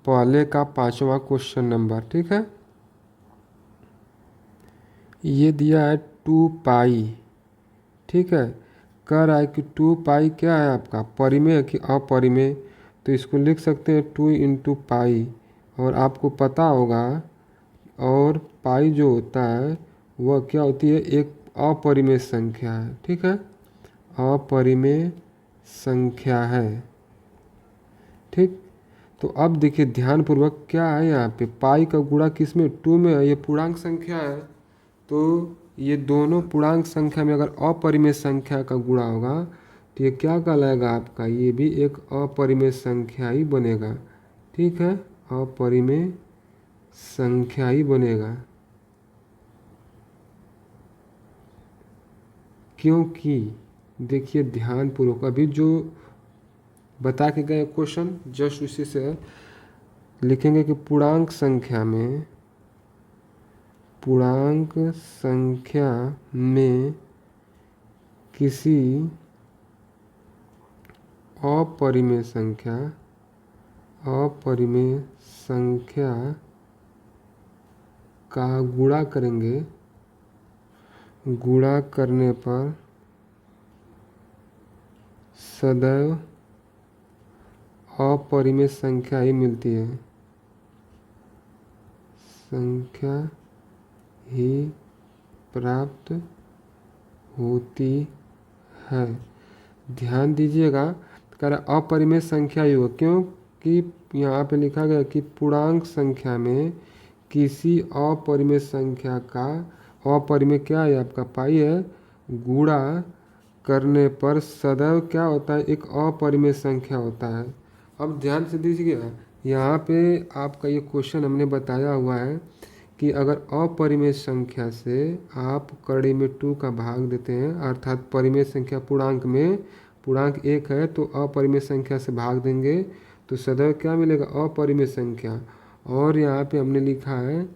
पहले का 5वां क्वेश्चन नंबर, ठीक है। ये दिया है 2 पाई, ठीक है। कह रहा है कि 2 पाई क्या है आपका, परिमेय कि अपरिमेय। तो इसको लिख सकते हैं 2 × पाई, और आपको पता होगा, और पाई जो होता है वह क्या होती है, एक अपरिमेय संख्या है, ठीक है। अपरिमेय संख्या है, ठीक। तो अब देखिए ध्यानपूर्वक, क्या है यहाँ पे, पाई का गुणा किस में, 2 में है, ये पूर्णांक संख्या है। तो ये दोनों पूर्णांक संख्या में अगर अपरिमेय संख्या का गुणा होगा तो ये क्या कहलाएगा आपका, ये भी एक अपरिमेय संख्या ही बनेगा, ठीक है। अपरिमेय संख्या ही बनेगा, क्योंकि देखिए ध्यानपूर्वक, अभी जो बता के गए क्वेश्चन जस्ट उसी से लिखेंगे कि पूर्णांक संख्या में किसी अपरिमेय संख्या का गुणा करेंगे, गुणा करने पर सदैव अपरिमेय संख्या ही मिलती है, संख्या ही प्राप्त होती है। ध्यान दीजिएगा, कह रहा अपरिमेय संख्या ही हो, क्योंकि यहाँ पे लिखा गया कि पूर्णांक संख्या में किसी अपरिमेय संख्या का, अपरिमेय क्या है आपका, पाई है, गुणा करने पर सदैव क्या होता है, एक अपरिमेय संख्या होता है। अब ध्यान से दीजिएगा, यहाँ पे आपका ये क्वेश्चन हमने बताया हुआ है कि अगर अपरिमेय संख्या से आप कड़ी में 2 का भाग देते हैं, अर्थात परिमेय संख्या पूर्णांक में पूर्णांक 1 है तो अपरिमेय संख्या से भाग देंगे तो सदैव क्या मिलेगा, अपरिमेय संख्या। और यहाँ पे हमने लिखा है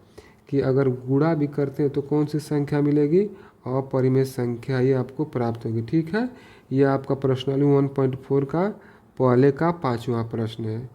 कि अगर गुणा भी करते हैं तो कौन सी संख्या मिलेगी, अपरिमेय संख्या ही आपको प्राप्त होगी, ठीक है। यह आपका प्रश्नावली 1.4 का पहले का 5वां प्रश्न है।